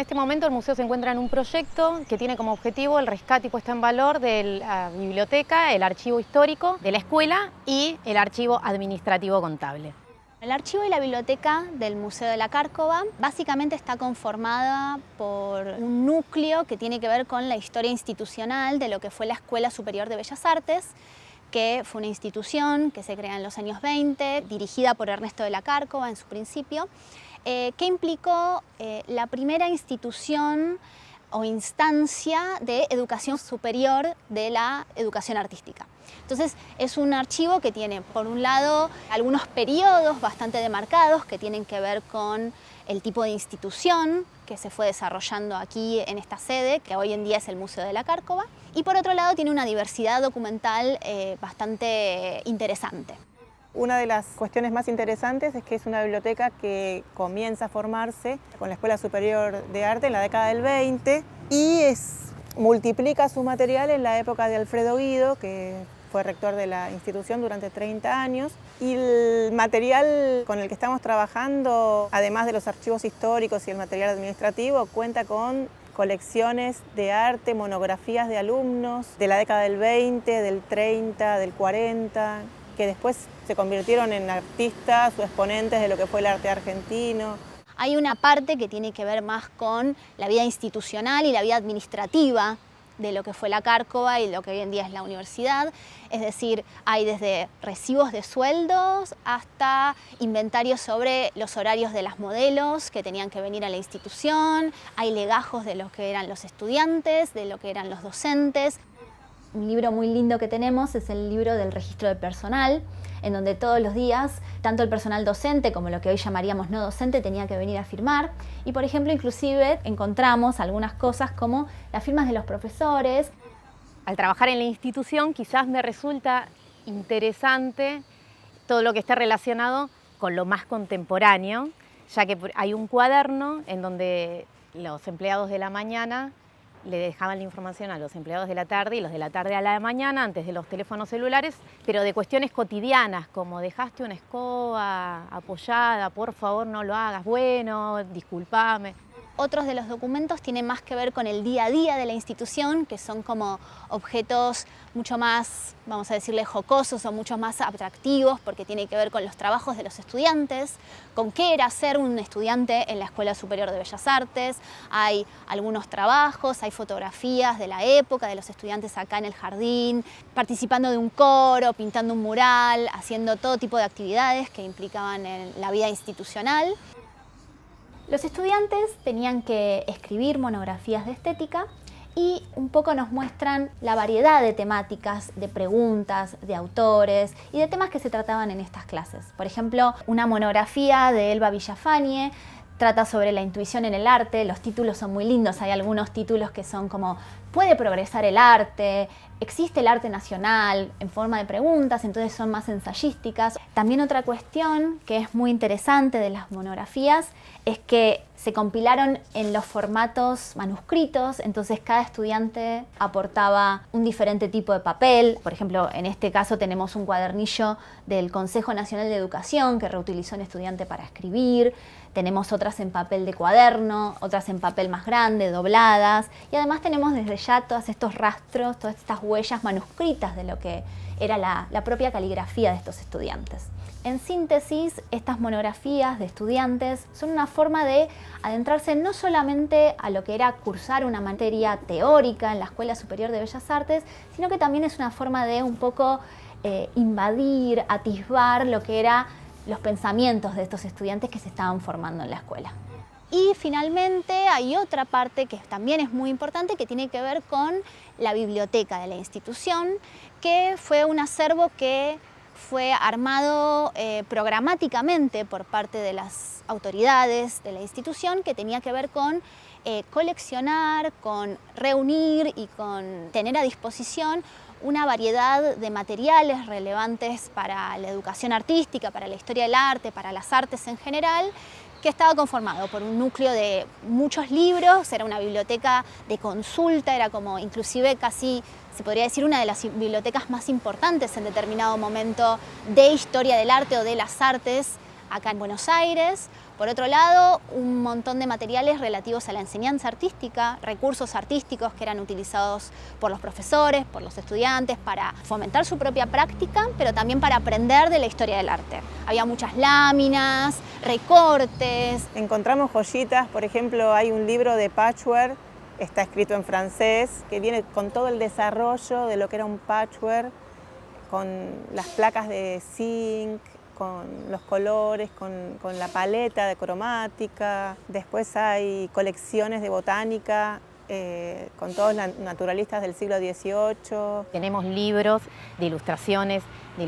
este momento el museo se encuentra en un proyecto que tiene como objetivo el rescate y puesta en valor de la biblioteca, el archivo histórico de la escuela y el archivo administrativo contable. El archivo y la biblioteca del Museo de la Cárcova básicamente está conformada por un núcleo que tiene que ver con la historia institucional de lo que fue la Escuela Superior de Bellas Artes, que fue una institución que se crea en los años 20, dirigida por Ernesto de la Cárcova en su principio, que implicó la primera institución o instancia de educación superior de la educación artística. Entonces es un archivo que tiene, por un lado, algunos periodos bastante demarcados que tienen que ver con el tipo de institución que se fue desarrollando aquí en esta sede, que hoy en día es el Museo de la Cárcova, y por otro lado tiene una diversidad documental bastante interesante. Una de las cuestiones más interesantes es que es una biblioteca que comienza a formarse con la Escuela Superior de Arte en la década del 20 y multiplica su material en la época de Alfredo Guido, que fue rector de la institución durante 30 años. Y el material con el que estamos trabajando, además de los archivos históricos y el material administrativo, cuenta con colecciones de arte, monografías de alumnos de la década del 20, del 30, del 40, que después se convirtieron en artistas o exponentes de lo que fue el arte argentino. Hay una parte que tiene que ver más con la vida institucional y la vida administrativa de lo que fue la Cárcova y lo que hoy en día es la universidad. Es decir, hay desde recibos de sueldos hasta inventarios sobre los horarios de las modelos que tenían que venir a la institución, hay legajos de lo que eran los estudiantes, de lo que eran los docentes. Un libro muy lindo que tenemos es el libro del registro de personal, en donde todos los días, tanto el personal docente como lo que hoy llamaríamos no docente, tenía que venir a firmar. Y por ejemplo, inclusive encontramos algunas cosas como las firmas de los profesores. Al trabajar en la institución quizás me resulta interesante todo lo que esté relacionado con lo más contemporáneo, ya que hay un cuaderno en donde los empleados de la mañana le dejaban la información a los empleados de la tarde y los de la tarde a la mañana, antes de los teléfonos celulares, pero de cuestiones cotidianas, como dejaste una escoba apoyada, por favor no lo hagas, bueno, discúlpame. Otros de los documentos tienen más que ver con el día a día de la institución, que son como objetos mucho más, vamos a decirle, jocosos o mucho más atractivos, porque tiene que ver con los trabajos de los estudiantes, con qué era ser un estudiante en la Escuela Superior de Bellas Artes. Hay algunos trabajos, hay fotografías de la época, de los estudiantes acá en el jardín, participando de un coro, pintando un mural, haciendo todo tipo de actividades que implicaban en la vida institucional. Los estudiantes tenían que escribir monografías de estética y un poco nos muestran la variedad de temáticas, de preguntas, de autores y de temas que se trataban en estas clases. Por ejemplo, una monografía de Elba Villafañe trata sobre la intuición en el arte. Los títulos son muy lindos, hay algunos títulos que son como ¿puede progresar el arte? ¿Existe el arte nacional? En forma de preguntas, entonces son más ensayísticas. También otra cuestión que es muy interesante de las monografías es que se compilaron en los formatos manuscritos, entonces cada estudiante aportaba un diferente tipo de papel. Por ejemplo, en este caso tenemos un cuadernillo del Consejo Nacional de Educación que reutilizó un estudiante para escribir. Tenemos otras en papel de cuaderno, otras en papel más grande, dobladas. Y además tenemos desde ya todos estos rastros, todas estas huellas manuscritas de lo que era la propia caligrafía de estos estudiantes. En síntesis, estas monografías de estudiantes son una forma de adentrarse no solamente a lo que era cursar una materia teórica en la Escuela Superior de Bellas Artes, sino que también es una forma de un poco invadir, atisbar lo que eran los pensamientos de estos estudiantes que se estaban formando en la escuela. Y finalmente hay otra parte que también es muy importante que tiene que ver con la biblioteca de la institución, que fue un acervo que fue armado programáticamente por parte de las autoridades de la institución, que tenía que ver con coleccionar, con reunir y con tener a disposición una variedad de materiales relevantes para la educación artística, para la historia del arte, para las artes en general, que estaba conformado por un núcleo de muchos libros. Era una biblioteca de consulta, era como inclusive casi, se podría decir, una de las bibliotecas más importantes en determinado momento de historia del arte o de las artes acá en Buenos Aires. Por otro lado, un montón de materiales relativos a la enseñanza artística, recursos artísticos que eran utilizados por los profesores, por los estudiantes, para fomentar su propia práctica, pero también para aprender de la historia del arte. Había muchas láminas, recortes. Encontramos joyitas, por ejemplo, hay un libro de patchwork, está escrito en francés, que viene con todo el desarrollo de lo que era un patchwork, con las placas de zinc, con los colores, con la paleta de cromática. Después hay colecciones de botánica con todos los naturalistas del siglo XVIII. Tenemos libros de ilustraciones, de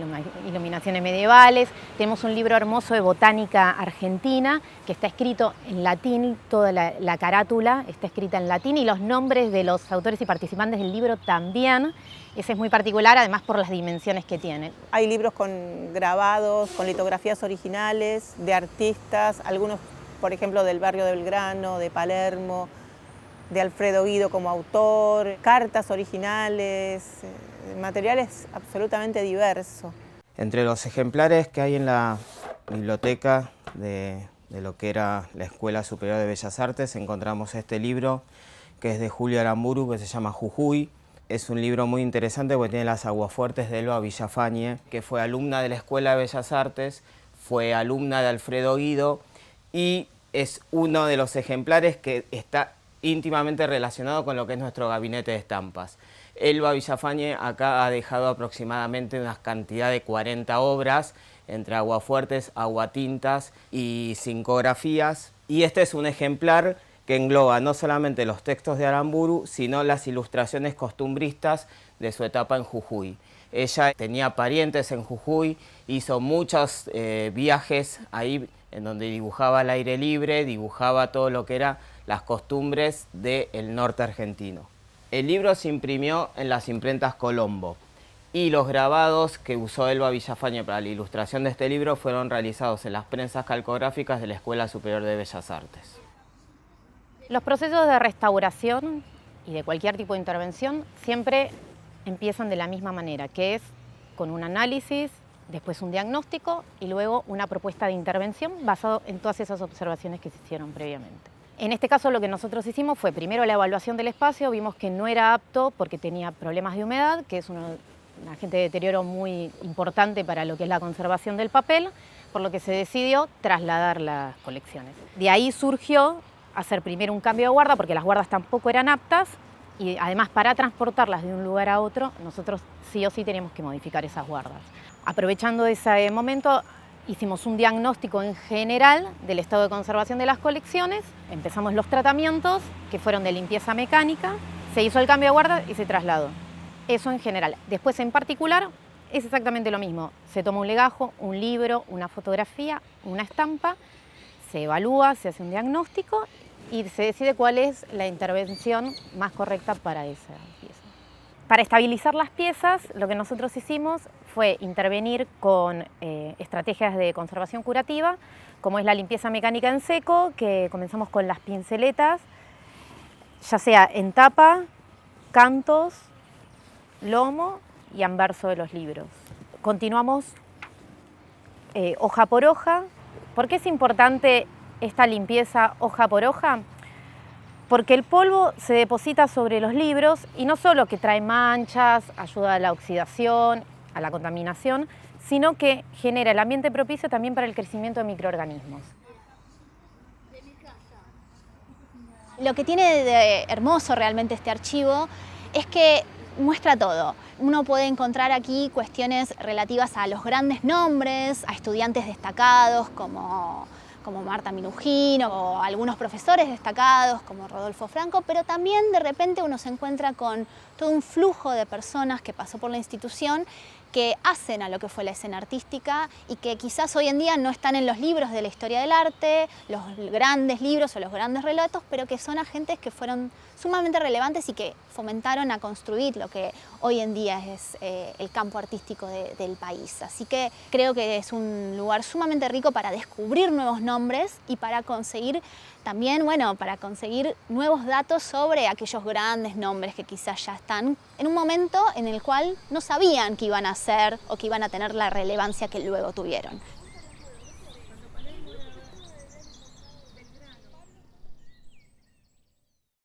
iluminaciones medievales. Tenemos un libro hermoso de botánica argentina que está escrito en latín, toda la carátula está escrita en latín y los nombres de los autores y participantes del libro también. Ese es muy particular, además por las dimensiones que tiene. Hay libros con grabados, con litografías originales de artistas, algunos, por ejemplo, del barrio de Belgrano, de Palermo, de Alfredo Guido como autor, cartas originales, materiales absolutamente diversos. Entre los ejemplares que hay en la biblioteca de lo que era la Escuela Superior de Bellas Artes, encontramos este libro que es de Julia Aramburu, que se llama Jujuy. Es un libro muy interesante porque tiene las aguafuertes de Elba Villafañe, que fue alumna de la Escuela de Bellas Artes, fue alumna de Alfredo Guido y es uno de los ejemplares que está íntimamente relacionado con lo que es nuestro gabinete de estampas. Elba Villafañe acá ha dejado aproximadamente una cantidad de 40 obras, entre aguafuertes, aguatintas y zincografías. Y este es un ejemplar que engloba no solamente los textos de Aramburu, sino las ilustraciones costumbristas de su etapa en Jujuy. Ella tenía parientes en Jujuy, hizo muchos viajes ahí en donde dibujaba al aire libre, dibujaba todo lo que eran las costumbres del norte argentino. El libro se imprimió en las imprentas Colombo y los grabados que usó Elba Villafañe para la ilustración de este libro fueron realizados en las prensas calcográficas de la Escuela Superior de Bellas Artes. Los procesos de restauración y de cualquier tipo de intervención siempre empiezan de la misma manera, que es con un análisis, después un diagnóstico y luego una propuesta de intervención basado en todas esas observaciones que se hicieron previamente. En este caso lo que nosotros hicimos fue primero la evaluación del espacio, vimos que no era apto porque tenía problemas de humedad, que es un agente de deterioro muy importante para lo que es la conservación del papel, por lo que se decidió trasladar las colecciones. De ahí surgió hacer primero un cambio de guarda, porque las guardas tampoco eran aptas, y además para transportarlas de un lugar a otro, nosotros sí o sí teníamos que modificar esas guardas. Aprovechando ese momento, hicimos un diagnóstico en general del estado de conservación de las colecciones, empezamos los tratamientos, que fueron de limpieza mecánica, se hizo el cambio de guarda y se trasladó. Eso en general. Después en particular es exactamente lo mismo. Se toma un legajo, un libro, una fotografía, una estampa, se evalúa, se hace un diagnóstico y se decide cuál es la intervención más correcta para esa pieza. Para estabilizar las piezas, lo que nosotros hicimos fue intervenir con estrategias de conservación curativa, como es la limpieza mecánica en seco, que comenzamos con las pinceletas, ya sea en tapa, cantos, lomo y anverso de los libros. Continuamos hoja por hoja. ¿Por qué es importante esta limpieza hoja por hoja? Porque el polvo se deposita sobre los libros y no solo que trae manchas, ayuda a la oxidación, a la contaminación, sino que genera el ambiente propicio también para el crecimiento de microorganismos. Lo que tiene de hermoso realmente este archivo es que muestra todo. Uno puede encontrar aquí cuestiones relativas a los grandes nombres, a estudiantes destacados como Marta Minujín o algunos profesores destacados como Rodolfo Franco, pero también de repente uno se encuentra con todo un flujo de personas que pasó por la institución que hacen a lo que fue la escena artística y que quizás hoy en día no están en los libros de la historia del arte, los grandes libros o los grandes relatos, pero que son agentes que fueron sumamente relevantes y que fomentaron a construir lo que hoy en día es el campo artístico del país. Así que creo que es un lugar sumamente rico para descubrir nuevos nombres y para conseguir también, para conseguir nuevos datos sobre aquellos grandes nombres que quizás ya están en un momento en el cual no sabían que iban a ser o que iban a tener la relevancia que luego tuvieron.